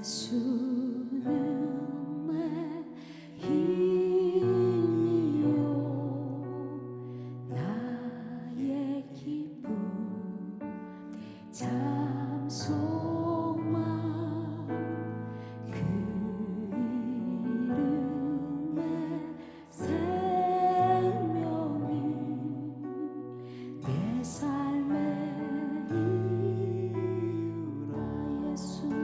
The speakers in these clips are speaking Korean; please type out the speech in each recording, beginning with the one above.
예수는 내 힘이요 나의 기쁨 참 소망 그 이름에 생명이 내 삶의 이유라. 예수는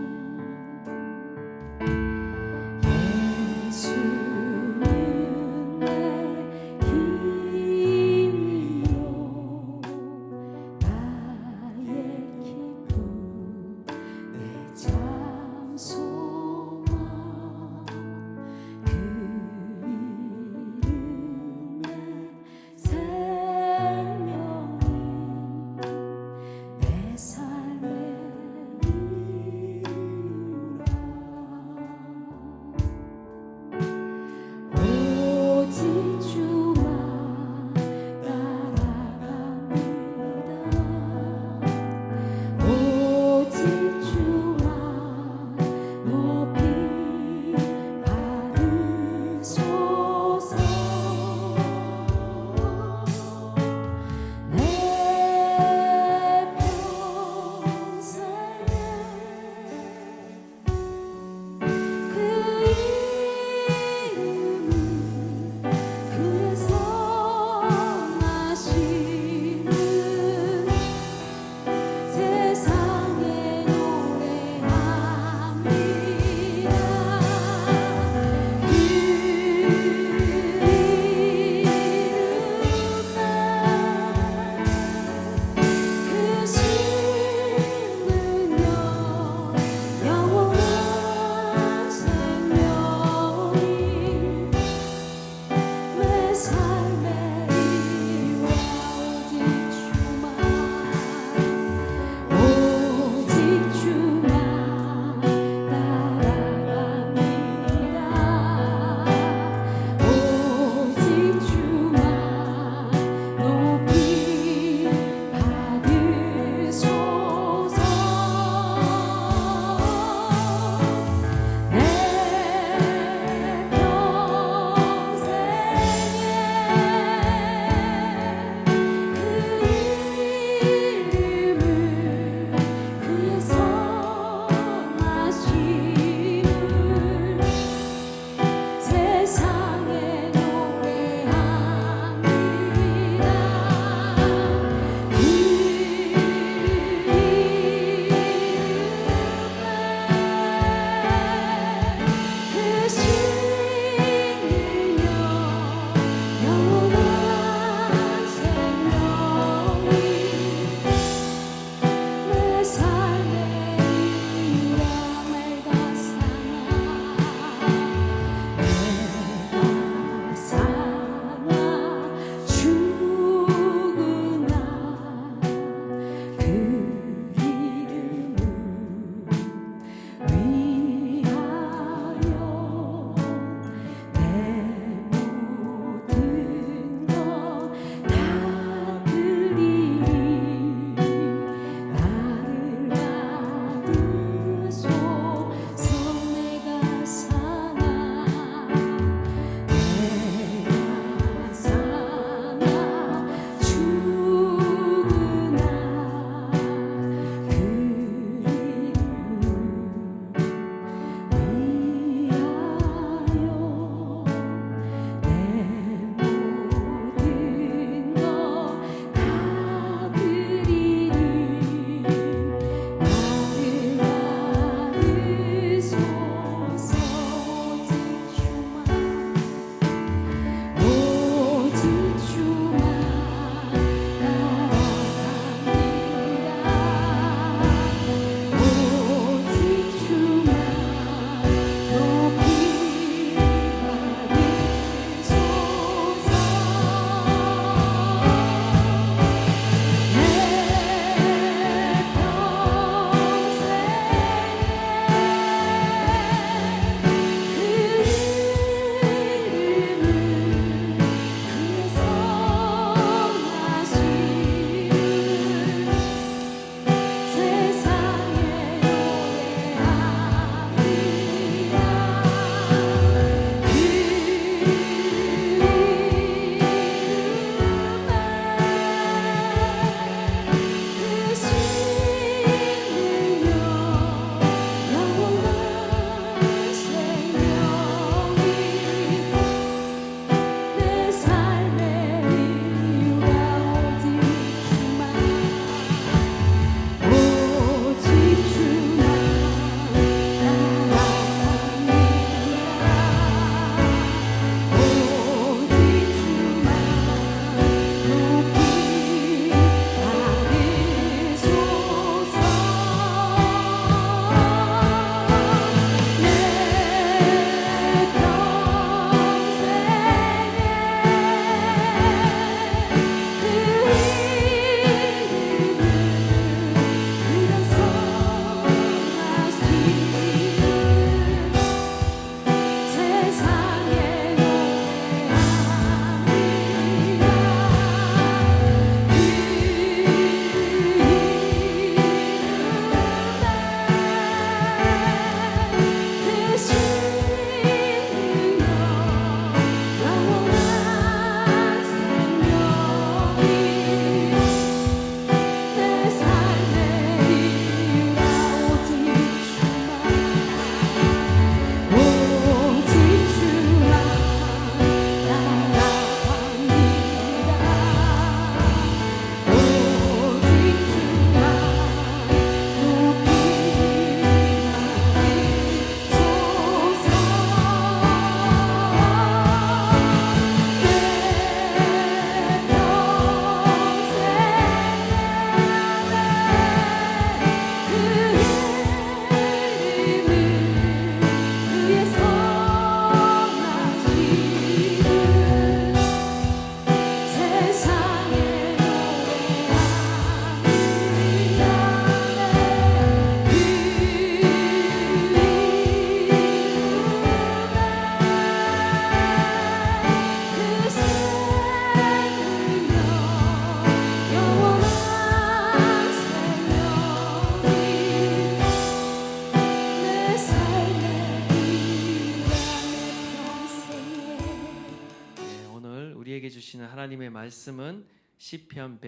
우리에게 주시는 하나님의 말씀은 시편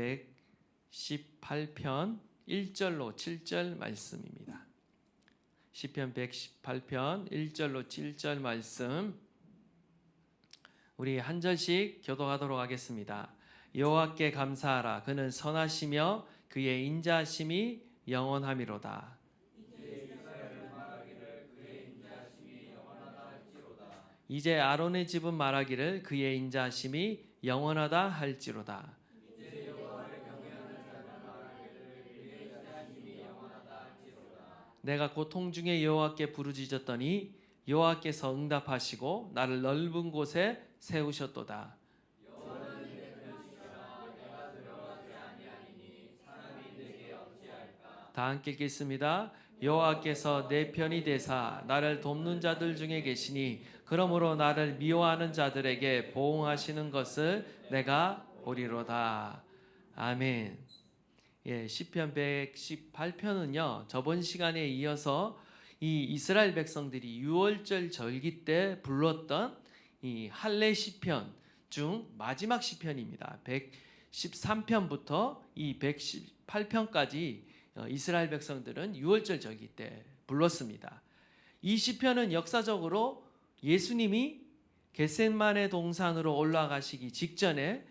118편 1절로 7절 말씀입니다. 시편 118편 1절로 7절 말씀 우리 한 절씩 교독하도록 하겠습니다. 여호와께 감사하라. 그는 선하시며 그의 인자하심이 영원함이로다. 이제 아론의 집은 말하기를 그의 인자하심이 영원하다 할지로다. 내가 고통 중에 여호와께 부르짖었더니 여호와께서 응답하시고 나를 넓은 곳에 세우셨도다. 다 함께 읽겠습니다. 여호와께서 내 편이 되사 나를 돕는 자들 중에 계시니 그러므로 나를 미워하는 자들에게 보응하시는 것을 내가 보리로다. 아멘. 시편 118편은요. 저번 시간에 이어서 이 이스라엘 백성들이 유월절 절기 때 불렀던 이 할례 시편 중 마지막 시편입니다. 113편부터 이 118편까지 이스라엘 백성들은 유월절 절기 때 불렀습니다. 이 시편은 역사적으로 예수님이 겟세마네 동산으로 올라가시기 직전에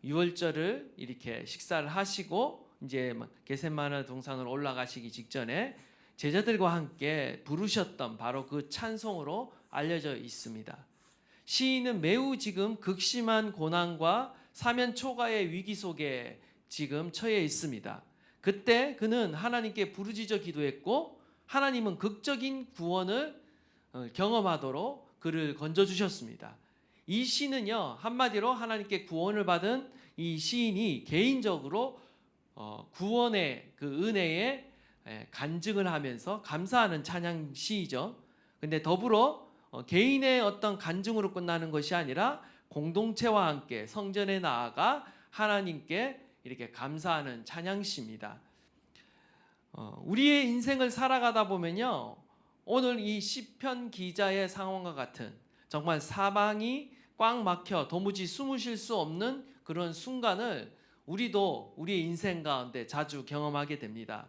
유월절을 이렇게 식사를 하시고 이제 겟세마네 동산으로 올라가시기 직전에 제자들과 함께 부르셨던 바로 그 찬송으로 알려져 있습니다. 시인은 매우 지금 극심한 고난과 사면 초가의 위기 속에 지금 처해 있습니다. 그때 그는 하나님께 부르짖어 기도했고 하나님은 극적인 구원을 경험하도록 그를 건져주셨습니다. 이 시는요 한마디로 하나님께 구원을 받은 이 시인이 개인적으로 구원의 그 은혜에 간증을 하면서 감사하는 찬양 시이죠. 근데 더불어 개인의 어떤 간증으로 끝나는 것이 아니라 공동체와 함께 성전에 나아가 하나님께 이렇게 감사하는 찬양시입니다. 우리의 인생을 살아가다 보면요, 오늘 이 시편 기자의 상황과 같은 정말 사방이 꽉 막혀 도무지 숨을 쉴 수 없는 그런 순간을 우리도 우리의 인생 가운데 자주 경험하게 됩니다.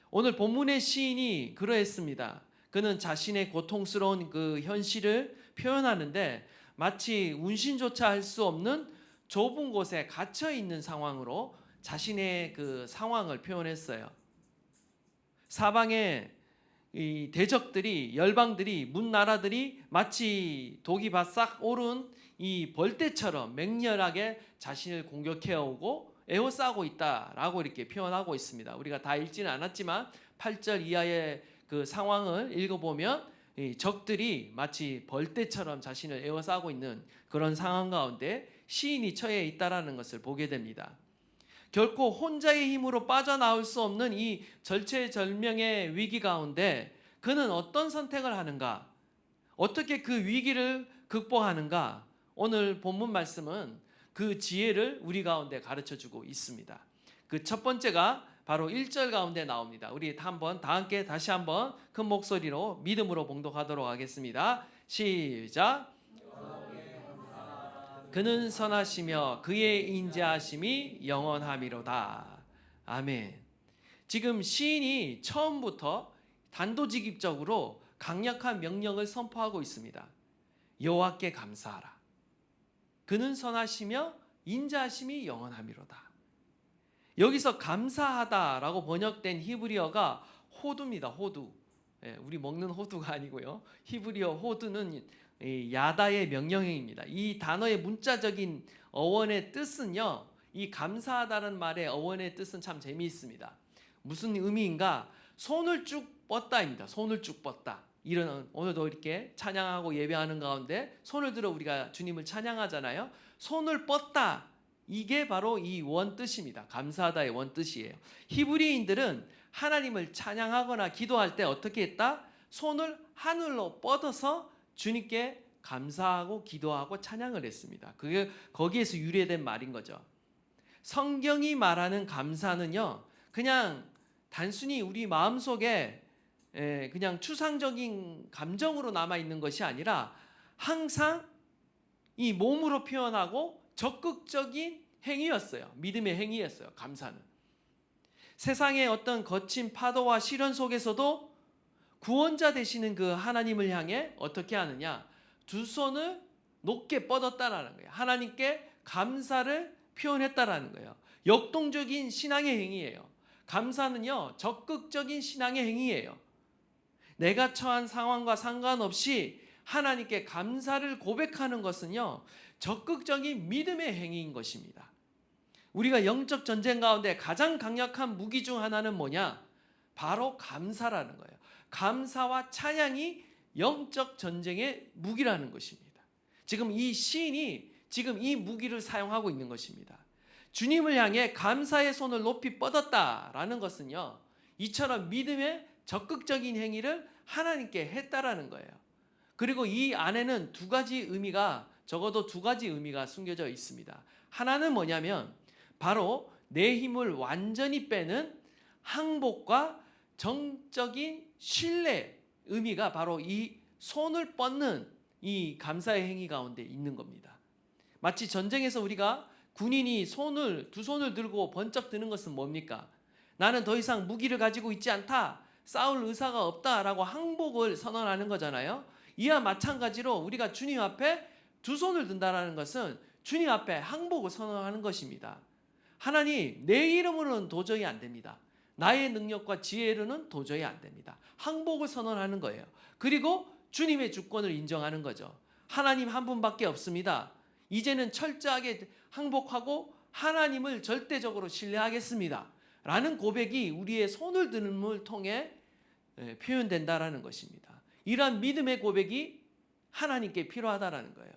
오늘 본문의 시인이 그러했습니다. 그는 자신의 고통스러운 그 현실을 표현하는데 마치 운신조차 할 수 없는 좁은 곳에 갇혀 있는 상황으로 자신의 그 상황을 표현했어요. 사방에 이 대적들이 열방들이 문나라들이 마치 독이 바싹 오른 이 벌떼처럼 맹렬하게 자신을 공격해 오고 에워싸고 있다라고 이렇게 표현하고 있습니다. 우리가 다 읽지는 않았지만 8절 이하의 그 상황을 읽어보면 이 적들이 마치 벌떼처럼 자신을 에워싸고 있는 그런 상황 가운데 시인이 처해 있다라는 것을 보게 됩니다. 결코 혼자의 힘으로 빠져나올 수 없는 이 절체절명의 위기 가운데 그는 어떤 선택을 하는가? 어떻게 그 위기를 극복하는가? 오늘 본문 말씀은 그 지혜를 우리 가운데 가르쳐주고 있습니다. 그 첫 번째가 바로 1절 가운데 나옵니다. 우리 다 함께 다시 한번 큰 목소리로 믿음으로 봉독하도록 하겠습니다. 시작. 그는 선하시며 그의 인자하심이 영원함이로다. 아멘. 지금 시인이 처음부터 단도직입적으로 강력한 명령을 선포하고 있습니다. 여호와께 감사하라. 그는 선하시며 인자하심이 영원함이로다. 여기서 감사하다라고 번역된 히브리어가 호두입니다. 호두. 우리 먹는 호두가 아니고요. 히브리어 호두는 야다의 명령형입니다. 이 단어의 문자적인 어원의 뜻은요, 이 감사하다는 말의 어원의 뜻은 참 재미있습니다. 무슨 의미인가? 손을 쭉 뻗다입니다. 손을 쭉 뻗다. 이런 오늘도 이렇게 찬양하고 예배하는 가운데 손을 들어 우리가 주님을 찬양하잖아요. 손을 뻗다. 이게 바로 이 원뜻입니다. 감사하다의 원뜻이에요. 히브리인들은 하나님을 찬양하거나 기도할 때 어떻게 했다? 손을 하늘로 뻗어서 주님께 감사하고 기도하고 찬양을 했습니다. 그게 거기에서 유래된 말인 거죠. 성경이 말하는 감사는요, 그냥 단순히 우리 마음속에 그냥 추상적인 감정으로 남아 있는 것이 아니라 항상 이 몸으로 표현하고 적극적인 행위였어요. 믿음의 행위였어요. 감사는. 세상의 어떤 거친 파도와 시련 속에서도 구원자 되시는 그 하나님을 향해 어떻게 하느냐? 두 손을 높게 뻗었다라는 거예요. 하나님께 감사를 표현했다라는 거예요. 역동적인 신앙의 행위예요. 감사는요, 적극적인 신앙의 행위예요. 내가 처한 상황과 상관없이 하나님께 감사를 고백하는 것은요, 적극적인 믿음의 행위인 것입니다. 우리가 영적 전쟁 가운데 가장 강력한 무기 중 하나는 뭐냐? 바로 감사라는 거예요. 감사와 찬양이 영적 전쟁의 무기라는 것입니다. 지금 이 시인이 지금 이 무기를 사용하고 있는 것입니다. 주님을 향해 감사의 손을 높이 뻗었다라는 것은요, 이처럼 믿음의 적극적인 행위를 하나님께 했다라는 거예요. 그리고 이 안에는 적어도 두 가지 의미가 숨겨져 있습니다. 하나는 뭐냐면 바로 내 힘을 완전히 빼는 항복과 정적인 신뢰 의미가 바로 이 손을 뻗는 이 감사의 행위 가운데 있는 겁니다. 마치 전쟁에서 우리가 군인이 두 손을 들고 번쩍 드는 것은 뭡니까? 나는 더 이상 무기를 가지고 있지 않다, 싸울 의사가 없다라고 항복을 선언하는 거잖아요. 이와 마찬가지로 우리가 주님 앞에 두 손을 든다라는 것은 주님 앞에 항복을 선언하는 것입니다. 하나님, 내 이름으로는 도저히 안 됩니다. 나의 능력과 지혜로는 도저히 안 됩니다. 항복을 선언하는 거예요. 그리고 주님의 주권을 인정하는 거죠. 하나님 한 분밖에 없습니다. 이제는 철저하게 항복하고 하나님을 절대적으로 신뢰하겠습니다. 라는 고백이 우리의 손을 드는을 통해 표현된다라는 것입니다. 이러한 믿음의 고백이 하나님께 필요하다라는 거예요.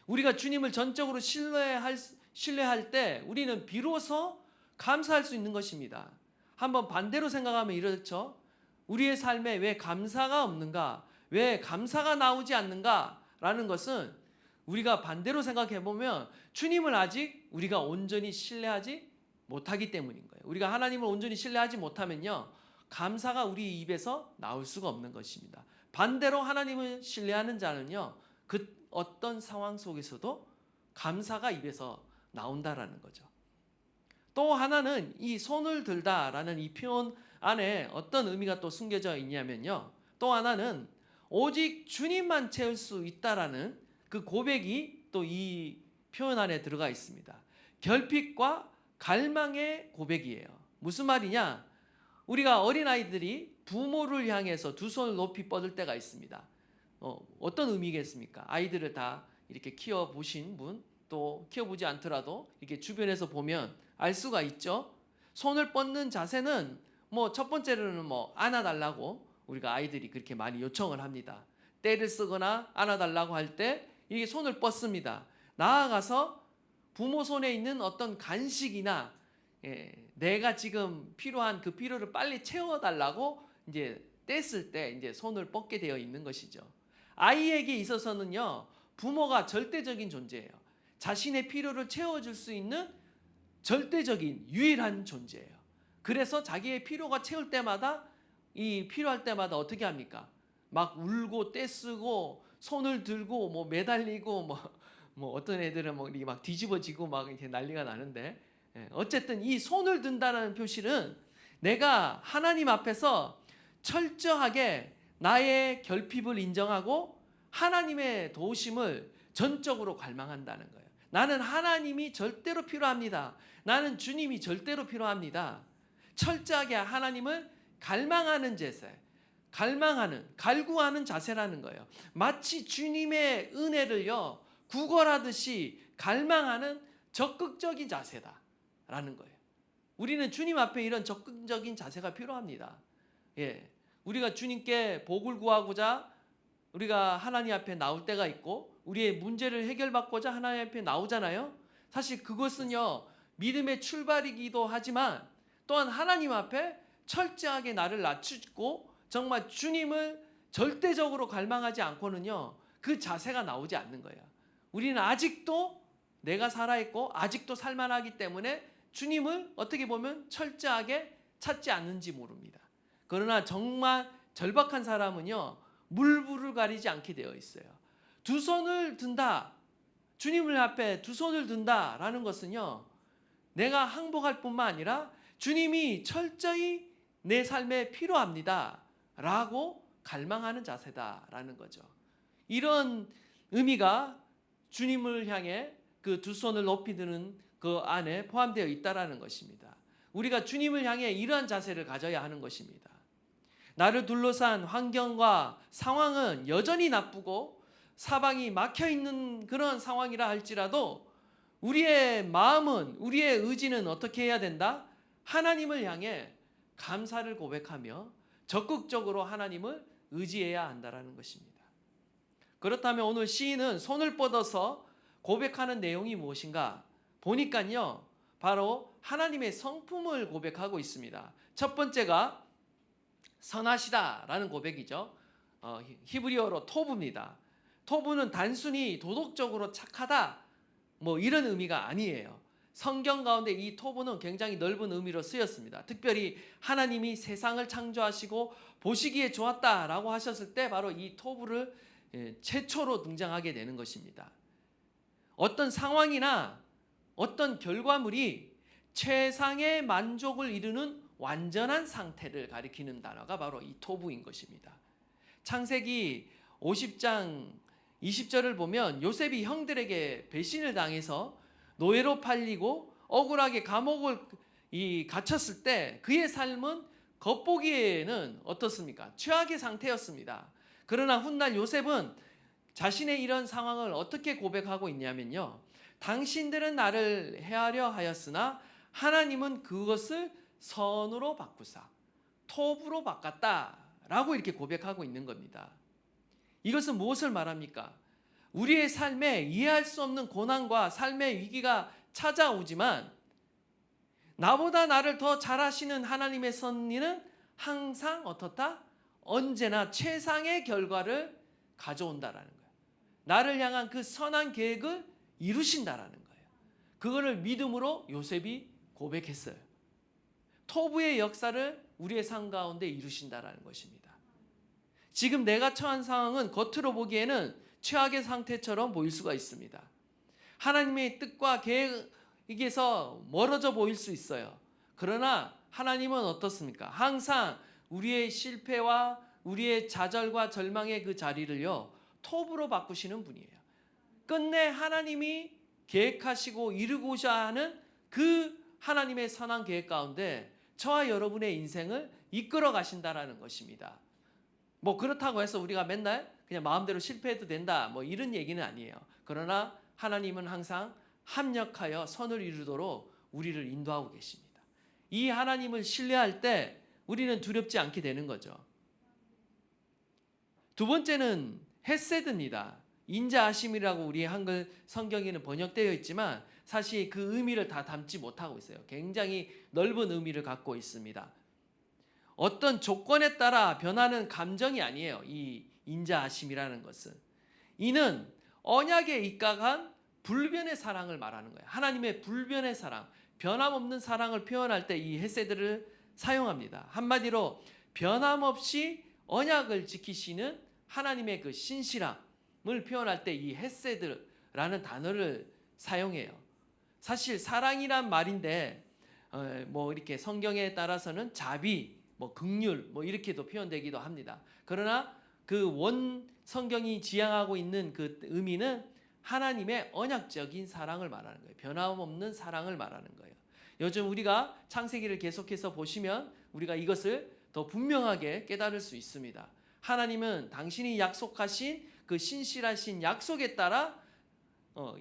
우리가 주님을 전적으로 신뢰할 때 우리는 비로소 감사할 수 있는 것입니다. 한번 반대로 생각하면 이렇죠. 우리의 삶에 왜 감사가 없는가? 왜 감사가 나오지 않는가? 라는 것은 우리가 반대로 생각해 보면 주님을 아직 우리가 온전히 신뢰하지 못하기 때문인 거예요. 우리가 하나님을 온전히 신뢰하지 못하면요, 감사가 우리 입에서 나올 수가 없는 것입니다. 반대로 하나님을 신뢰하는 자는요, 그 어떤 상황 속에서도 감사가 입에서 나온다라는 거죠. 또 하나는 이 손을 들다라는 이 표현 안에 어떤 의미가 또 숨겨져 있냐면요, 또 하나는 오직 주님만 채울 수 있다라는 그 고백이 또 이 표현 안에 들어가 있습니다. 결핍과 갈망의 고백이에요. 무슨 말이냐? 우리가 어린아이들이 부모를 향해서 두 손을 높이 뻗을 때가 있습니다. 어떤 의미겠습니까? 아이들을 다 이렇게 키워보신 분, 또 키워보지 않더라도 이렇게 주변에서 보면 알 수가 있죠. 손을 뻗는 자세는 첫 번째로는 안아달라고 우리가 아이들이 그렇게 많이 요청을 합니다. 떼를 쓰거나 안아달라고 할 때 이게 손을 뻗습니다. 나아가서 부모 손에 있는 어떤 간식이나 내가 지금 필요한 그 필요를 빨리 채워달라고 이제 뗐을 때 이제 손을 뻗게 되어 있는 것이죠. 아이에게 있어서는요, 부모가 절대적인 존재예요. 자신의 필요를 채워줄 수 있는 절대적인 유일한 존재예요. 그래서 자기의 필요가 채울 때마다 필요할 때마다 어떻게 합니까? 막 울고 떼쓰고 손을 들고 매달리고 어떤 애들은 이렇게 막 뒤집어지고 막 이렇게 난리가 나는데, 어쨌든 이 손을 든다는 표시는 내가 하나님 앞에서 철저하게 나의 결핍을 인정하고 하나님의 도우심을 전적으로 갈망한다는 거예요. 나는 하나님이 절대로 필요합니다. 나는 주님이 절대로 필요합니다. 철저하게 하나님을 갈망하는 자세, 갈구하는 자세라는 거예요. 마치 주님의 은혜를요, 구걸하듯이 갈망하는 적극적인 자세다라는 거예요. 우리는 주님 앞에 이런 적극적인 자세가 필요합니다. 우리가 주님께 복을 구하고자 우리가 하나님 앞에 나올 때가 있고, 우리의 문제를 해결받고자 하나님 앞에 나오잖아요. 사실 그것은요, 믿음의 출발이기도 하지만 또한 하나님 앞에 철저하게 나를 낮추고 정말 주님을 절대적으로 갈망하지 않고는요, 그 자세가 나오지 않는 거예요. 우리는 아직도 내가 살아있고 아직도 살만하기 때문에 주님을 어떻게 보면 철저하게 찾지 않는지 모릅니다. 그러나 정말 절박한 사람은요, 물불을 가리지 않게 되어 있어요. 두 손을 든다. 주님을 앞에 두 손을 든다라는 것은요, 내가 항복할 뿐만 아니라 주님이 철저히 내 삶에 필요합니다 라고 갈망하는 자세다라는 거죠. 이런 의미가 주님을 향해 그 두 손을 높이 드는 그 안에 포함되어 있다라는 것입니다. 우리가 주님을 향해 이러한 자세를 가져야 하는 것입니다. 나를 둘러싼 환경과 상황은 여전히 나쁘고 사방이 막혀 있는 그런 상황이라 할지라도 우리의 마음은, 우리의 의지는 어떻게 해야 된다? 하나님을 향해 감사를 고백하며 적극적으로 하나님을 의지해야 한다라는 것입니다. 그렇다면 오늘 시인은 손을 뻗어서 고백하는 내용이 무엇인가? 보니까요, 바로 하나님의 성품을 고백하고 있습니다. 첫 번째가 선하시다라는 고백이죠. 히브리어로 토브입니다. 토브는 단순히 도덕적으로 착하다 뭐 이런 의미가 아니에요. 성경 가운데 이 토브는 굉장히 넓은 의미로 쓰였습니다. 특별히 하나님이 세상을 창조하시고 보시기에 좋았다라고 하셨을 때 바로 이 토브를 최초로 등장하게 되는 것입니다. 어떤 상황이나 어떤 결과물이 최상의 만족을 이루는 완전한 상태를 가리키는 단어가 바로 이 토부인 것입니다. 창세기 50장 20절을 보면 요셉이 형들에게 배신을 당해서 노예로 팔리고 억울하게 감옥을 갇혔을 때 그의 삶은 겉보기에는 어떻습니까? 최악의 상태였습니다. 그러나 훗날 요셉은 자신의 이런 상황을 어떻게 고백하고 있냐면요, 당신들은 나를 해하려 하였으나 하나님은 그것을 선으로 바꾸사 토부로 바꿨다라고 이렇게 고백하고 있는 겁니다. 이것은 무엇을 말합니까? 우리의 삶에 이해할 수 없는 고난과 삶의 위기가 찾아오지만 나보다 나를 더 잘하시는 하나님의 섭리는 항상 어떻다? 언제나 최상의 결과를 가져온다라는 거예요. 나를 향한 그 선한 계획을 이루신다라는 거예요. 그거를 믿음으로 요셉이 고백했어요. 토부의 역사를 우리의 삶 가운데 이루신다라는 것입니다. 지금 내가 처한 상황은 겉으로 보기에는 최악의 상태처럼 보일 수가 있습니다. 하나님의 뜻과 계획에서 멀어져 보일 수 있어요. 그러나 하나님은 어떻습니까? 항상 우리의 실패와 우리의 좌절과 절망의 그 자리를요, 토부로 바꾸시는 분이에요. 끝내 하나님이 계획하시고 이루고자 하는 그 하나님의 선한 계획 가운데 저와 여러분의 인생을 이끌어 가신다라는 것입니다. 뭐 그렇다고 해서 우리가 맨날 그냥 마음대로 실패해도 된다 뭐 이런 얘기는 아니에요. 그러나 하나님은 항상 합력하여 선을 이루도록 우리를 인도하고 계십니다. 이 하나님을 신뢰할 때 우리는 두렵지 않게 되는 거죠. 두 번째는 헤세드입니다. 인자하심이라고 우리 한글 성경에는 번역되어 있지만 사실 그 의미를 다 담지 못하고 있어요. 굉장히 넓은 의미를 갖고 있습니다. 어떤 조건에 따라 변하는 감정이 아니에요. 이 인자하심이라는 것은. 이는 언약에 입각한 불변의 사랑을 말하는 거예요. 하나님의 불변의 사랑, 변함없는 사랑을 표현할 때 이 헤세드를 사용합니다. 한마디로 변함없이 언약을 지키시는 하나님의 그 신실함을 표현할 때 이 헤세드라는 단어를 사용해요. 사실 사랑이란 말인데 뭐 이렇게 성경에 따라서는 자비, 뭐 긍휼, 뭐 이렇게도 표현되기도 합니다. 그러나 그 원 성경이 지향하고 있는 그 의미는 하나님의 언약적인 사랑을 말하는 거예요. 변함없는 사랑을 말하는 거예요. 요즘 우리가 창세기를 계속해서 보시면 우리가 이것을 더 분명하게 깨달을 수 있습니다. 하나님은 당신이 약속하신 그 신실하신 약속에 따라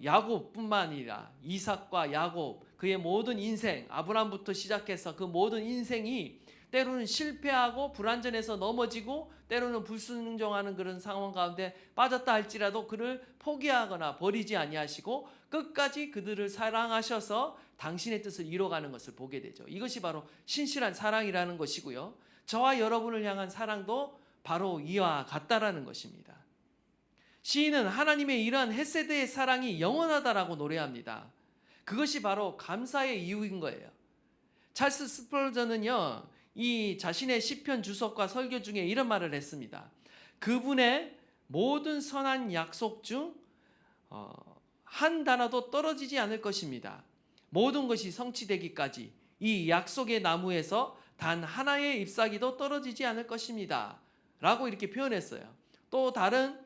야곱뿐만 아니라 이삭과 야곱, 그의 모든 인생, 아브라함부터 시작해서 그 모든 인생이 때로는 실패하고 불완전해서 넘어지고 때로는 불순종하는 그런 상황 가운데 빠졌다 할지라도 그를 포기하거나 버리지 아니하시고 끝까지 그들을 사랑하셔서 당신의 뜻을 이뤄가는 것을 보게 되죠. 이것이 바로 신실한 사랑이라는 것이고요. 저와 여러분을 향한 사랑도 바로 이와 같다라는 것입니다. 시인은 하나님의 이러한 헤세드의 사랑이 영원하다라고 노래합니다. 그것이 바로 감사의 이유인 거예요. 찰스 스펄전은요, 이 자신의 시편 주석과 설교 중에 이런 말을 했습니다. 그분의 모든 선한 약속 중 한 단어도 떨어지지 않을 것입니다. 모든 것이 성취되기까지 이 약속의 나무에서 단 하나의 잎사귀도 떨어지지 않을 것입니다. 라고 이렇게 표현했어요. 또 다른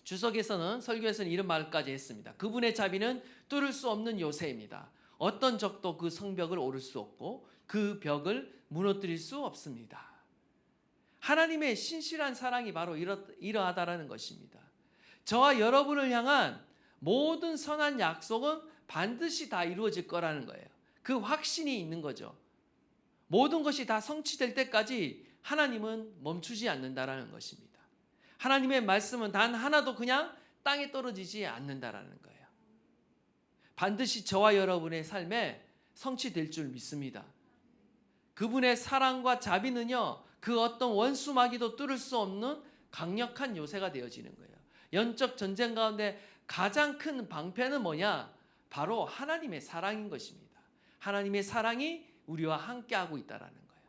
주석에서는, 설교에서는 이런 말까지 했습니다. 그분의 자비는 뚫을 수 없는 요새입니다. 어떤 적도 그 성벽을 오를 수 없고 그 벽을 무너뜨릴 수 없습니다. 하나님의 신실한 사랑이 바로 이러하다라는 것입니다. 저와 여러분을 향한 모든 선한 약속은 반드시 다 이루어질 거라는 거예요. 그 확신이 있는 거죠. 모든 것이 다 성취될 때까지 하나님은 멈추지 않는다라는 것입니다. 하나님의 말씀은 단 하나도 그냥 땅에 떨어지지 않는다라는 거예요. 반드시 저와 여러분의 삶에 성취될 줄 믿습니다. 그분의 사랑과 자비는요, 그 어떤 원수마귀도 뚫을 수 없는 강력한 요새가 되어지는 거예요. 영적 전쟁 가운데 가장 큰 방패는 뭐냐? 바로 하나님의 사랑인 것입니다. 하나님의 사랑이 우리와 함께하고 있다라는 거예요.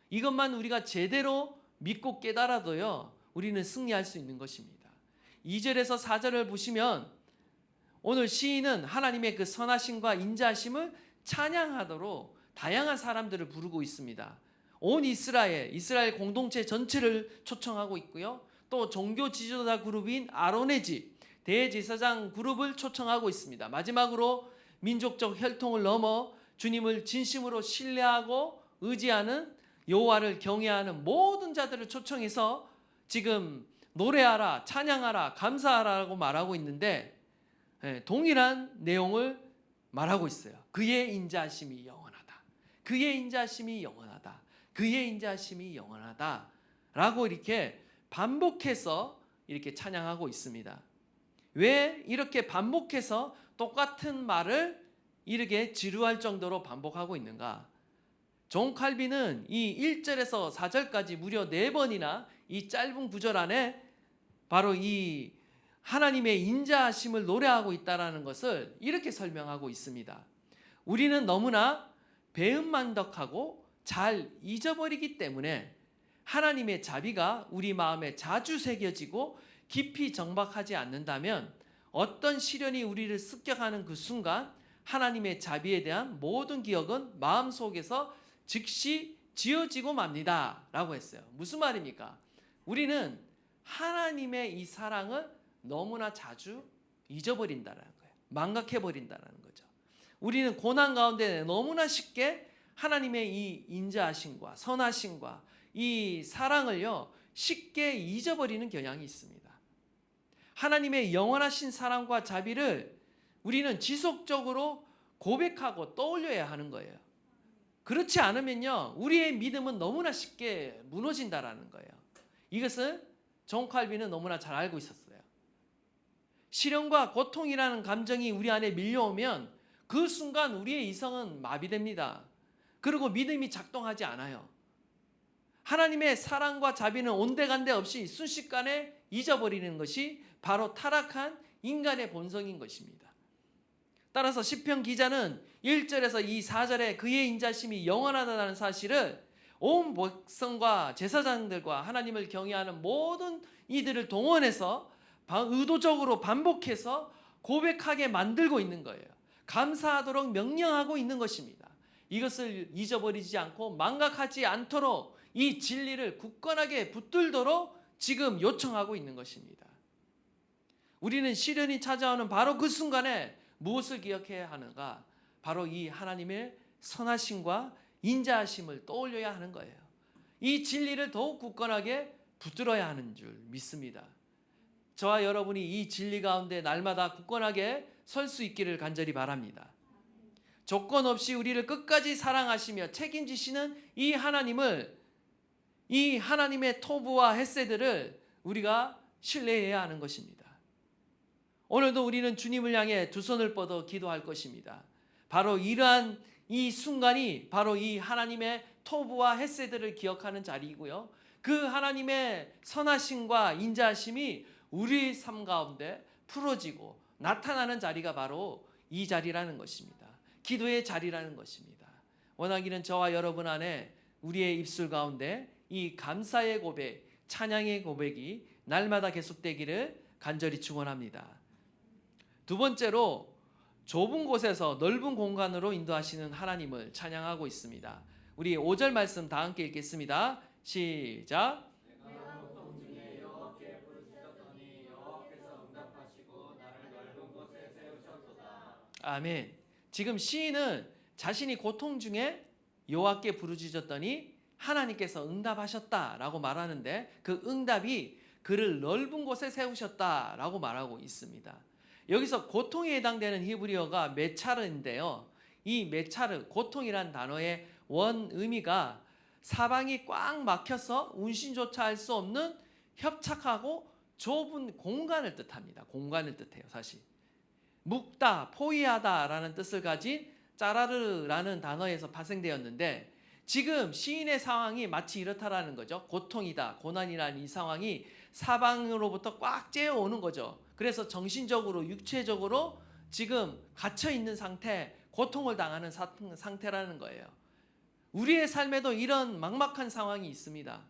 이것만 우리가 제대로 믿고 깨달아도요, 우리는 승리할 수 있는 것입니다. 2절에서 4절을 보시면 오늘 시인은 하나님의 그 선하심과 인자하심을 찬양하도록 다양한 사람들을 부르고 있습니다. 온 이스라엘 공동체 전체를 초청하고 있고요. 또 종교 지도자 그룹인 아론의 집, 대제사장 그룹을 초청하고 있습니다. 마지막으로 민족적 혈통을 넘어 주님을 진심으로 신뢰하고 의지하는, 여호와를 경외하는 모든 자들을 초청해서 지금 노래하라, 찬양하라, 감사하라고 말하고 있는데 동일한 내용을 말하고 있어요. 그의 인자하심이 영원하다. 그의 인자하심이 영원하다. 그의 인자하심이 영원하다. 라고 이렇게 반복해서 이렇게 찬양하고 있습니다. 왜 이렇게 반복해서 똑같은 말을 이렇게 지루할 정도로 반복하고 있는가? 존 칼빈은 이 1절에서 4절까지 무려 4번이나 이 짧은 구절 안에 바로 이 하나님의 인자하심을 노래하고 있다는 것을 이렇게 설명하고 있습니다. 우리는 너무나 배은만덕하고 잘 잊어버리기 때문에 하나님의 자비가 우리 마음에 자주 새겨지고 깊이 정박하지 않는다면 어떤 시련이 우리를 습격하는 그 순간 하나님의 자비에 대한 모든 기억은 마음속에서 즉시 지워지고 맙니다 라고 했어요. 무슨 말입니까? 우리는 하나님의 이 사랑을 너무나 자주 잊어버린다는 거예요. 망각해버린다는 거죠. 우리는 고난 가운데 너무나 쉽게 하나님의 이 인자하심과 선하심과 이 사랑을요, 쉽게 잊어버리는 경향이 있습니다. 하나님의 영원하신 사랑과 자비를 우리는 지속적으로 고백하고 떠올려야 하는 거예요. 그렇지 않으면요, 우리의 믿음은 너무나 쉽게 무너진다라는 거예요. 이것을 존 칼빈은 너무나 잘 알고 있었어요. 시련과 고통이라는 감정이 우리 안에 밀려오면 그 순간 우리의 이성은 마비됩니다. 그리고 믿음이 작동하지 않아요. 하나님의 사랑과 자비는 온데간데 없이 순식간에 잊어버리는 것이 바로 타락한 인간의 본성인 것입니다. 따라서 시편 기자는 1절에서 이 4절에 그의 인자심이 영원하다는 사실을 온 백성과 제사장들과 하나님을 경외하는 모든 이들을 동원해서 의도적으로 반복해서 고백하게 만들고 있는 거예요. 감사하도록 명령하고 있는 것입니다. 이것을 잊어버리지 않고 망각하지 않도록 이 진리를 굳건하게 붙들도록 지금 요청하고 있는 것입니다. 우리는 시련이 찾아오는 바로 그 순간에 무엇을 기억해야 하는가? 바로 이 하나님의 선하심과 인자하심을 떠올려야 하는 거예요. 이 진리를 더욱 굳건하게 붙들어야 하는 줄 믿습니다. 저와 여러분이 이 진리 가운데 날마다 굳건하게 설 수 있기를 간절히 바랍니다. 조건 없이 우리를 끝까지 사랑하시며 책임지시는 이 하나님을, 이 하나님의 토부와 헤세드를 우리가 신뢰해야 하는 것입니다. 오늘도 우리는 주님을 향해 두 손을 뻗어 기도할 것입니다. 바로 이러한 이 순간이 바로 이 하나님의 토부와 헤세드를 기억하는 자리이고요. 그 하나님의 선하심과 인자하심이 우리 삶 가운데 풀어지고 나타나는 자리가 바로 이 자리라는 것입니다. 기도의 자리라는 것입니다. 원하기는 저와 여러분 안에 우리의 입술 가운데 이 감사의 고백, 찬양의 고백이 날마다 계속되기를 간절히 축원합니다. 두 번째로 좁은 곳에서 넓은 공간으로 인도하시는 하나님을 찬양하고 있습니다. 우리 5절 말씀 다 함께 읽겠습니다. 시작. 아멘. 지금 시인은 자신이 고통 중에 여호와께 부르짖었더니 하나님께서 응답하셨다라고 말하는데 그 응답이 그를 넓은 곳에 세우셨다라고 말하고 있습니다. 여기서 고통에 해당되는 히브리어가 메차르인데요. 이 메차르, 고통이란 단어의 원 의미가 사방이 꽉 막혀서 운신조차 할 수 없는 협착하고 좁은 공간을 뜻합니다. 공간을 뜻해요, 사실. 묵다, 포위하다라는 뜻을 가진 짜라르라는 단어에서 파생되었는데 지금 시인의 상황이 마치 이렇다라는 거죠. 고통이다, 고난이라는 이 상황이 사방으로부터 꽉 쬐어오는 거죠. 그래서 정신적으로, 육체적으로 지금 갇혀있는 상태, 고통을 당하는 상태라는 거예요. 우리의 삶에도 이런 막막한 상황이 있습니다.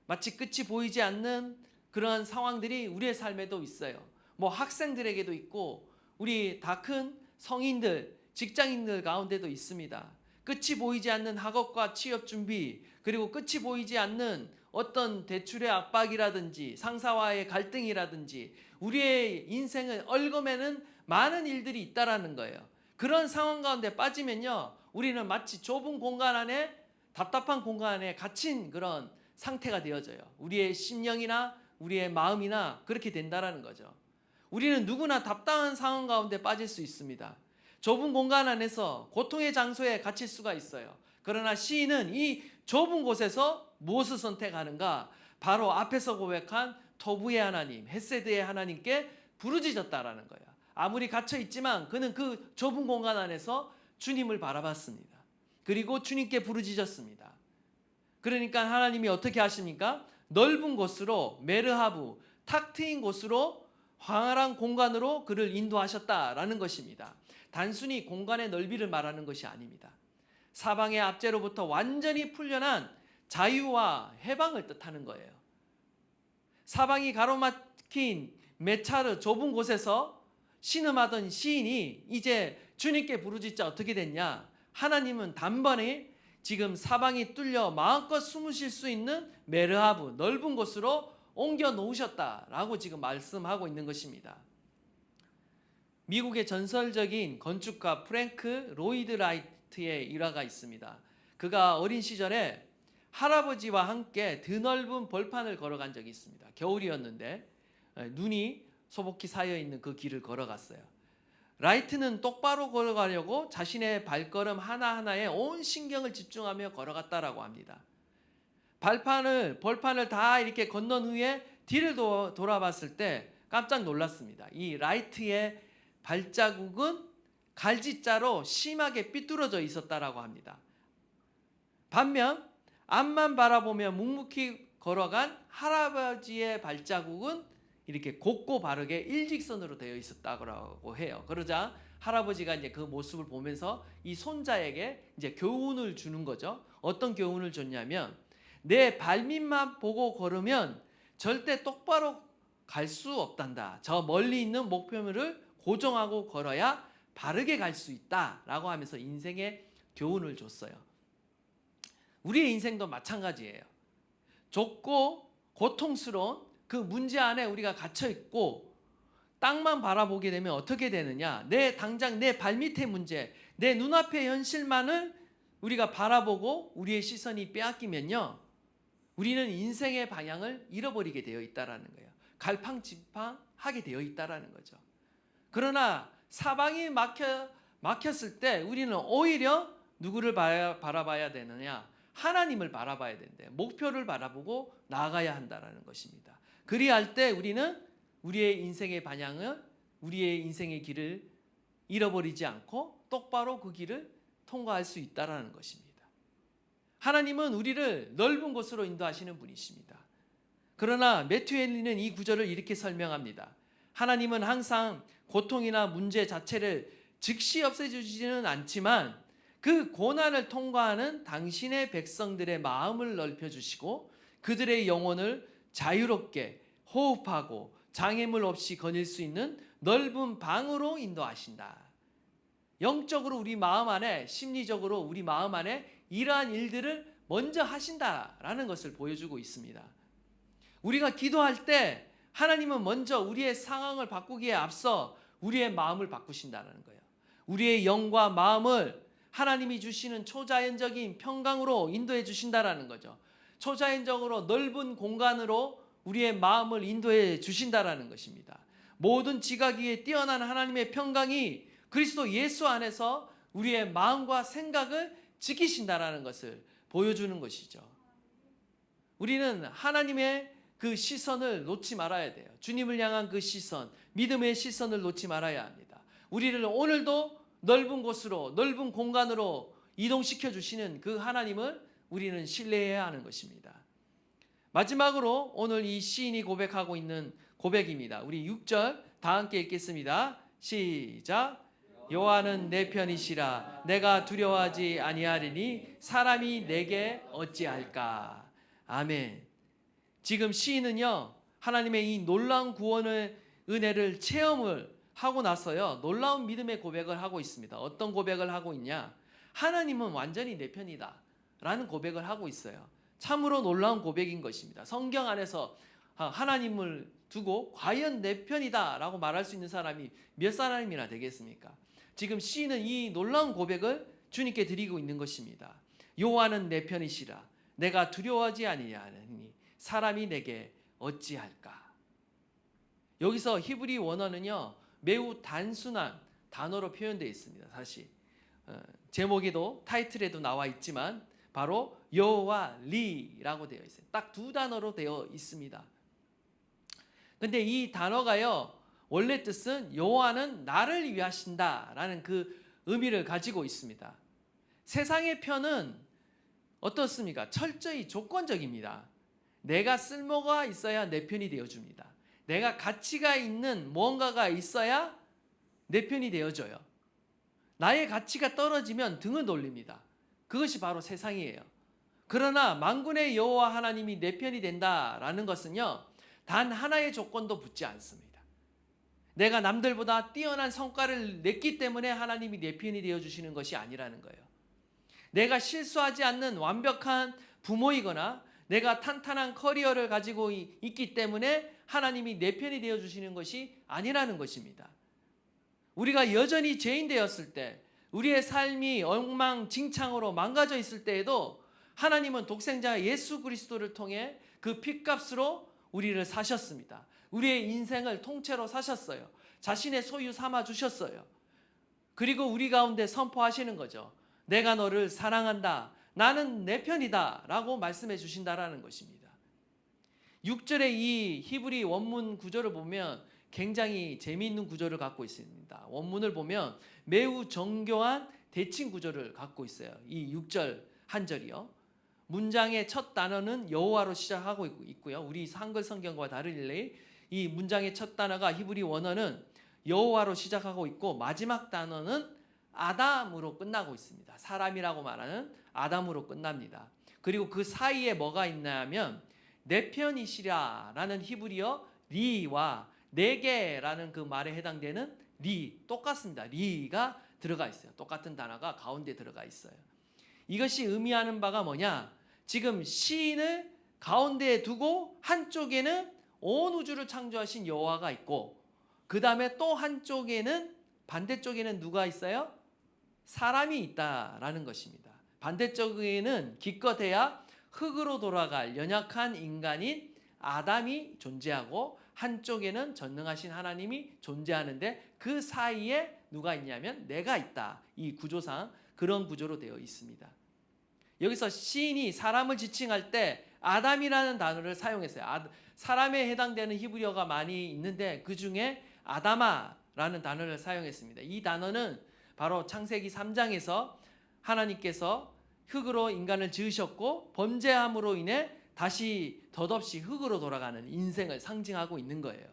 마치 끝이 보이지 않는 그런 상황들이 우리의 삶에도 있어요. 뭐 학생들에게도 있고 우리 다 큰 성인들, 직장인들 가운데도 있습니다. 끝이 보이지 않는 학업과 취업 준비, 그리고 끝이 보이지 않는 어떤 대출의 압박이라든지 상사와의 갈등이라든지 우리의 인생을 얽어매는 많은 일들이 있다라는 거예요. 그런 상황 가운데 빠지면요, 우리는 마치 좁은 공간 안에, 답답한 공간 안에 갇힌 그런 상태가 되어져요. 우리의 심령이나 우리의 마음이나 그렇게 된다라는 거죠. 우리는 누구나 답답한 상황 가운데 빠질 수 있습니다. 좁은 공간 안에서 고통의 장소에 갇힐 수가 있어요. 그러나 시인은 이 좁은 곳에서 무엇을 선택하는가? 바로 앞에서 고백한 토부의 하나님, 헤세드의 하나님께 부르짖었다라는 거예요. 아무리 갇혀 있지만 그는 그 좁은 공간 안에서 주님을 바라봤습니다. 그리고 주님께 부르짖었습니다. 그러니까 하나님이 어떻게 하십니까? 넓은 곳으로, 메르하브, 탁 트인 곳으로, 황활한 공간으로 그를 인도하셨다라는 것입니다. 단순히 공간의 넓이를 말하는 것이 아닙니다. 사방의 압제로부터 완전히 풀려난 자유와 해방을 뜻하는 거예요. 사방이 가로막힌 메차르 좁은 곳에서 신음하던 시인이 이제 주님께 부르짖자 어떻게 됐냐? 하나님은 단번에 지금 사방이 뚫려 마음껏 숨을 쉴 수 있는 메르하브, 넓은 곳으로 옮겨 놓으셨다라고 지금 말씀하고 있는 것입니다. 미국의 전설적인 건축가 프랭크 로이드 라이트의 일화가 있습니다. 그가 어린 시절에 할아버지와 함께 드넓은 벌판을 걸어간 적이 있습니다. 겨울이었는데 눈이 소복히 쌓여 있는 그 길을 걸어갔어요. 라이트는 똑바로 걸어가려고 자신의 발걸음 하나하나에 온 신경을 집중하며 걸어갔다라고 합니다. 벌판을 다 이렇게 건넌 후에 뒤를 돌아봤을 때 깜짝 놀랐습니다. 이 라이트의 발자국은 갈짓자로 심하게 삐뚤어져 있었다라고 합니다. 반면 앞만 바라보며 묵묵히 걸어간 할아버지의 발자국은 이렇게 곱고 바르게 일직선으로 되어 있었다고 해요. 그러자 할아버지가 이제 그 모습을 보면서 이 손자에게 이제 교훈을 주는 거죠. 어떤 교훈을 줬냐면 내 발밑만 보고 걸으면 절대 똑바로 갈 수 없단다. 저 멀리 있는 목표물을 고정하고 걸어야 바르게 갈 수 있다라고 하면서 인생의 교훈을 줬어요. 우리의 인생도 마찬가지예요. 좁고 고통스러운 그 문제 안에 우리가 갇혀 있고 땅만 바라보게 되면 어떻게 되느냐? 당장 내 발밑의 문제, 내 눈앞의 현실만을 우리가 바라보고 우리의 시선이 빼앗기면요, 우리는 인생의 방향을 잃어버리게 되어 있다라는 거예요. 갈팡질팡하게 되어 있다라는 거죠. 그러나 사방이 막혔을 때 우리는 오히려 누구를 바라봐야 되느냐? 하나님을 바라봐야 된대. 목표를 바라보고 나아가야 한다라는 것입니다. 그리할 때 우리는 우리의 인생의 방향을, 우리의 인생의 길을 잃어버리지 않고 똑바로 그 길을 통과할 수 있다라는 것입니다. 하나님은 우리를 넓은 곳으로 인도하시는 분이십니다. 그러나 매튜 헨리는 이 구절을 이렇게 설명합니다. 하나님은 항상 고통이나 문제 자체를 즉시 없애주지는 않지만 그 고난을 통과하는 당신의 백성들의 마음을 넓혀주시고 그들의 영혼을 자유롭게 호흡하고 장애물 없이 거닐 수 있는 넓은 방으로 인도하신다. 영적으로 우리 마음 안에, 심리적으로 우리 마음 안에 이러한 일들을 먼저 하신다라는 것을 보여주고 있습니다. 우리가 기도할 때 하나님은 먼저 우리의 상황을 바꾸기에 앞서 우리의 마음을 바꾸신다는 거예요. 우리의 영과 마음을 하나님이 주시는 초자연적인 평강으로 인도해 주신다라는 거죠. 초자연적으로 넓은 공간으로 우리의 마음을 인도해 주신다라는 것입니다. 모든 지각 위에 뛰어난 하나님의 평강이 그리스도 예수 안에서 우리의 마음과 생각을 지키신다라는 것을 보여주는 것이죠. 우리는 하나님의 그 시선을 놓지 말아야 돼요. 주님을 향한 그 시선, 믿음의 시선을 놓지 말아야 합니다. 우리를 오늘도 넓은 곳으로, 넓은 공간으로 이동시켜 주시는 그 하나님을 우리는 신뢰해야 하는 것입니다. 마지막으로 오늘 이 시인이 고백하고 있는 고백입니다. 우리 6절 다 함께 읽겠습니다. 시작. 여호와는 내 편이시라 내가 두려워하지 아니하리니 사람이 내게 어찌할까. 아멘. 지금 시인은요, 하나님의 이 놀라운 구원의 은혜를 체험을 하고 나서요, 놀라운 믿음의 고백을 하고 있습니다. 어떤 고백을 하고 있냐? 하나님은 완전히 내 편이다 라는 고백을 하고 있어요. 참으로 놀라운 고백인 것입니다. 성경 안에서 하나님을 두고 과연 내 편이다 라고 말할 수 있는 사람이 몇 사람이나 되겠습니까? 지금 시인은 이 놀라운 고백을 주님께 드리고 있는 것입니다. 여호와는 내 편이시라 내가 두려워하지 아니하니 사람이 내게 어찌할까. 여기서 히브리 원어는요, 매우 단순한 단어로 표현되어 있습니다. 사실 제목에도 타이틀에도 나와 있지만 바로 여호와 리라고 되어 있어요. 딱 두 단어로 되어 있습니다. 근데 이 단어가요, 원래 뜻은 여호와는 나를 위하신다라는 그 의미를 가지고 있습니다. 세상의 편은 어떻습니까? 철저히 조건적입니다. 내가 쓸모가 있어야 내 편이 되어줍니다. 내가 가치가 있는 무언가가 있어야 내 편이 되어져요. 나의 가치가 떨어지면 등을 돌립니다. 그것이 바로 세상이에요. 그러나 만군의 여호와 하나님이 내 편이 된다라는 것은요, 단 하나의 조건도 붙지 않습니다. 내가 남들보다 뛰어난 성과를 냈기 때문에 하나님이 내 편이 되어주시는 것이 아니라는 거예요. 내가 실수하지 않는 완벽한 부모이거나 내가 탄탄한 커리어를 가지고 있기 때문에 하나님이 내 편이 되어주시는 것이 아니라는 것입니다. 우리가 여전히 죄인 되었을 때, 우리의 삶이 엉망진창으로 망가져 있을 때에도 하나님은 독생자 예수 그리스도를 통해 그 핏값으로 우리를 사셨습니다. 우리의 인생을 통째로 사셨어요. 자신의 소유 삼아 주셨어요. 그리고 우리 가운데 선포하시는 거죠. 내가 너를 사랑한다. 나는 내 편이다 라고 말씀해 주신다라는 것입니다. 6절의 이 히브리 원문 구조를 보면 굉장히 재미있는 구조를 갖고 있습니다. 원문을 보면 매우 정교한 대칭 구조를 갖고 있어요. 이 6절 한 절이요. 문장의 첫 단어는 여호와로 시작하고 있고요. 우리 한글 성경과 다르게 이 문장의 첫 단어가 히브리 원어는 여호와로 시작하고 있고 마지막 단어는 아담으로 끝나고 있습니다. 사람이라고 말하는 아담으로 끝납니다. 그리고 그 사이에 뭐가 있냐면 내 편이시라라는 히브리어 리와 내게라는 그 말에 해당되는 리, 똑같습니다. 리가 들어가 있어요. 똑같은 단어가 가운데 들어가 있어요. 이것이 의미하는 바가 뭐냐? 지금 시인을 가운데에 두고 한쪽에는 온 우주를 창조하신 여호와가 있고 그 다음에 또 한쪽에는 반대쪽에는 누가 있어요? 사람이 있다라는 것입니다. 반대쪽에는 기껏해야 흙으로 돌아갈 연약한 인간인 아담이 존재하고 한쪽에는 전능하신 하나님이 존재하는데 그 사이에 누가 있냐면 내가 있다. 이 구조상 그런 구조로 되어 있습니다. 여기서 시인이 사람을 지칭할 때 아담이라는 단어를 사용했어요. 사람에 해당되는 히브리어가 많이 있는데 그 중에 아다마라는 단어를 사용했습니다. 이 단어는 바로 창세기 3장에서 하나님께서 흙으로 인간을 지으셨고 범죄함으로 인해 다시 덧없이 흙으로 돌아가는 인생을 상징하고 있는 거예요.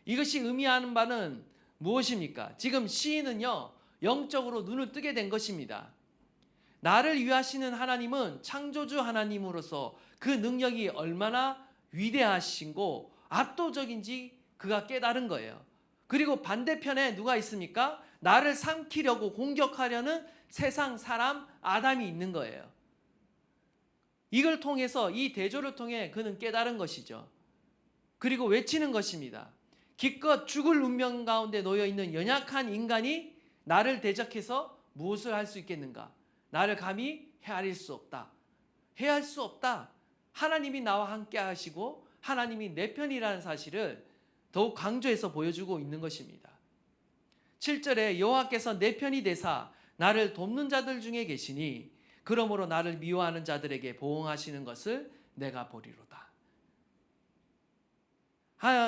이것이 의미하는 바는 무엇입니까? 지금 시인은요, 영적으로 눈을 뜨게 된 것입니다. 나를 위하시는 하나님은 창조주 하나님으로서 그 능력이 얼마나 위대하시고 압도적인지 그가 깨달은 거예요. 그리고 반대편에 누가 있습니까? 나를 삼키려고 공격하려는 세상 사람 아담이 있는 거예요. 이걸 통해서, 이 대조를 통해 그는 깨달은 것이죠. 그리고 외치는 것입니다. 기껏 죽을 운명 가운데 놓여 있는 연약한 인간이 나를 대적해서 무엇을 할 수 있겠는가? 나를 감히 헤아릴 수 없다. 헤아릴 수 없다. 하나님이 나와 함께 하시고 하나님이 내 편이라는 사실을 더욱 강조해서 보여주고 있는 것입니다. 7절에 여호와께서 내 편이 되사 나를 돕는 자들 중에 계시니 그러므로 나를 미워하는 자들에게 보응하시는 것을 내가 보리로다.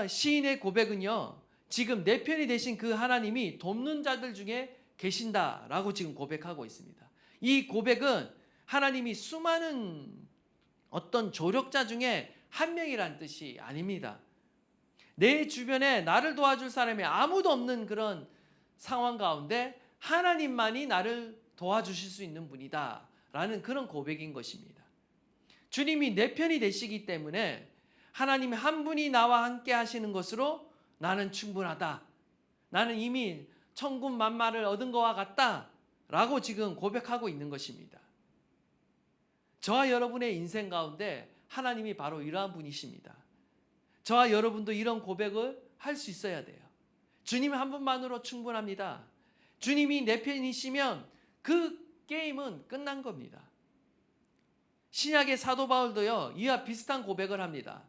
시인의 고백은요, 지금 내 편이 되신 그 하나님이 돕는 자들 중에 계신다라고 지금 고백하고 있습니다. 이 고백은 하나님이 수많은 어떤 조력자 중에 한 명이란 뜻이 아닙니다. 내 주변에 나를 도와줄 사람이 아무도 없는 그런 상황 가운데 하나님만이 나를 도와주실 수 있는 분이다 라는 그런 고백인 것입니다. 주님이 내 편이 되시기 때문에 하나님 한 분이 나와 함께 하시는 것으로 나는 충분하다. 나는 이미 천군 만마를 얻은 것과 같다 라고 지금 고백하고 있는 것입니다. 저와 여러분의 인생 가운데 하나님이 바로 이러한 분이십니다. 저와 여러분도 이런 고백을 할 수 있어야 돼요. 주님 한 분만으로 충분합니다. 주님이 내 편이시면 그 게임은 끝난 겁니다. 신약의 사도 바울도요, 이와 비슷한 고백을 합니다.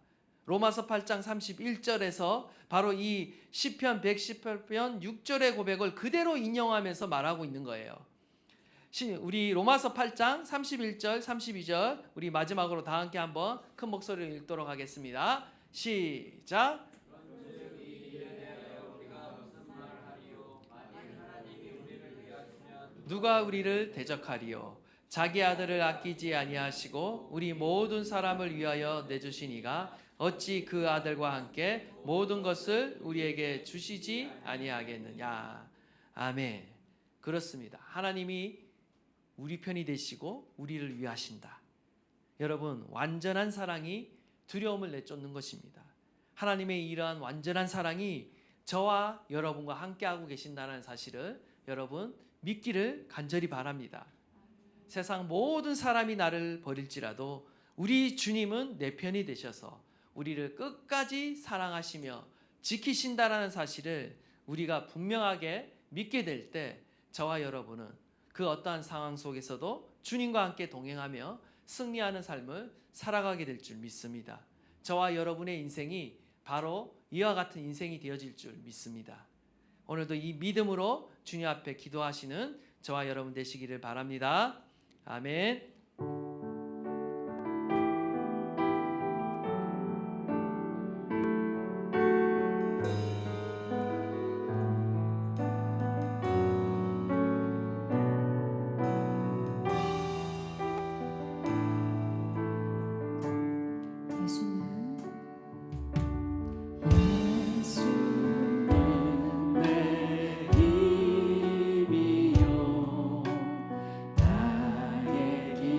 로마서 8장 31절에서 바로 이 시편 118편 6절의 고백을 그대로 인용하면서 말하고 있는 거예요. 우리 로마서 8장 31절 32절 우리 마지막으로 다 함께 한번 큰 목소리로 읽도록 하겠습니다. 시작. 누가 우리를 대적하리요? 자기 아들을 아끼지 아니하시고 우리 모든 사람을 위하여 내주신 이가 어찌 그 아들과 함께 모든 것을 우리에게 주시지 아니하겠느냐. 아멘. 그렇습니다. 하나님이 우리 편이 되시고 우리를 위하신다. 여러분, 완전한 사랑이 두려움을 내쫓는 것입니다. 하나님의 이러한 완전한 사랑이 저와 여러분과 함께하고 계신다는 사실을 여러분 믿기를 간절히 바랍니다. 세상 모든 사람이 나를 버릴지라도 우리 주님은 내 편이 되셔서 우리를 끝까지 사랑하시며 지키신다라는 사실을 우리가 분명하게 믿게 될 때 저와 여러분은 그 어떠한 상황 속에서도 주님과 함께 동행하며 승리하는 삶을 살아가게 될 줄 믿습니다. 저와 여러분의 인생이 바로 이와 같은 인생이 되어질 줄 믿습니다. 오늘도 이 믿음으로 주님 앞에 기도하시는 저와 여러분 되시기를 바랍니다. 아멘. 예수는 내 힘이요 나의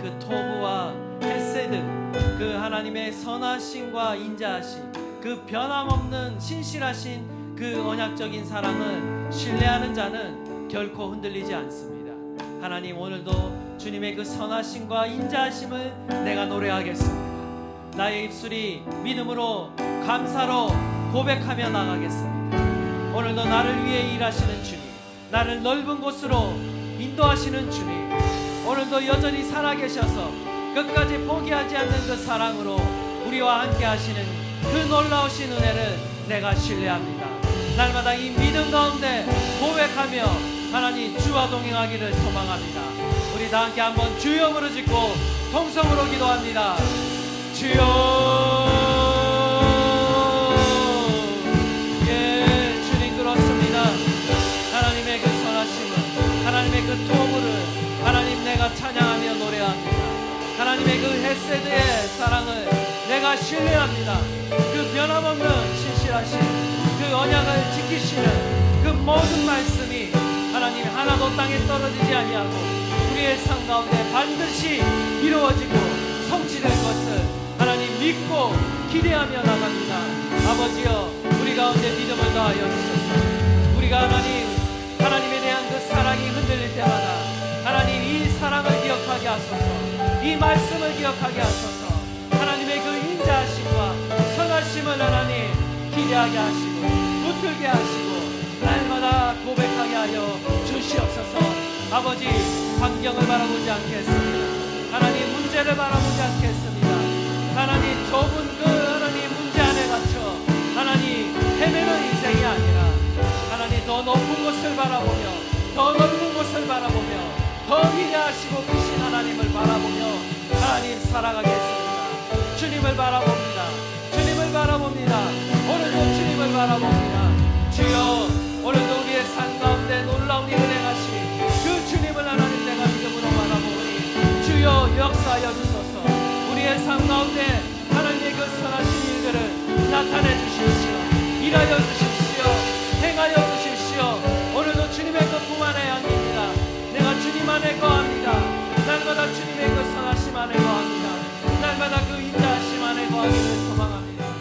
그 토부와 헤세드, 그 하나님의 선하심과 인자하심, 그 변함없는 신실하신 그 언약적인 사랑을 신뢰하는 자는 결코 흔들리지 않습니다. 하나님, 오늘도 주님의 그 선하심과 인자하심을 내가 노래하겠습니다. 나의 입술이 믿음으로 감사로 고백하며 나가겠습니다. 오늘도 나를 위해 일하시는 주님, 나를 넓은 곳으로 인도하시는 주님, 오늘도 여전히 살아계셔서 끝까지 포기하지 않는 그 사랑으로 우리와 함께 하시는 그 놀라우신 은혜를 내가 신뢰합니다. 날마다 이 믿음 가운데 고백하며 하나님 주와 동행하기를 소망합니다. 우리 다 함께 한번 주여 부르짖고 통성으로 기도합니다. 주여, 예, 주님 그렇습니다. 하나님의 그 선하심을, 하나님의 그 도구를 하나님 내가 찬양하며 노래합니다. 하나님의 그 헤세드의 사랑을 내가 신뢰합니다. 그 변함없는 신실하신 그 언약을 지키시는 그 모든 말씀이 하나님 하나도 땅에 떨어지지 아니하고 우리의 삶 가운데 반드시 이루어지고 성취될 것을 하나님 믿고 기대하며 나갑니다. 아버지여, 우리 가운데 믿음을 더하여 주소서. 우리가 하나님에 대한 그 사랑이 흔들릴 때마다 하나님 이 사랑을 기억하게 하소서. 이 말씀을 기억하게 하소서. 하나님의 그 인자하심과 선하심을 하나님 기대하게 하시고 붙들게 하시고 날마다 고백하게 하여 주시옵소서. 아버지, 환경을 바라보지 않겠습니다. 하나님 문제를 바라보지 않겠습니다. 하나님 좁은 그 하나님 문제 안에 갇혀 하나님 헤매는 인생이 아니라 하나님 더 높은 곳을 바라보며 더 넓은 곳을 바라보며 더 위대하시고 크신 하나님을 바라보며 하나님 살아가겠습니다. 주님을 바라봅니다. 주님을 바라봅니다. 오늘도 주님을 바라봅니다. 주여, 오늘도 우리의 삶 가운데 놀라운 일을 행하신 그 주님을 하나님 내가 믿음으로 바라보니 주여 역사하여 주소서. 우리의 삶 가운데 하나님의 그 선하신 일들을 나타내 주십시오. 일하여 주십시오. 행하여 주십시오. 오늘도 주님의 그 품 안에 양입니다. 내가 주님 안에 거합니다. 날마다 주님의 그 선하심 안에 거합니다. 날마다 그 인자하심 안에 거하기를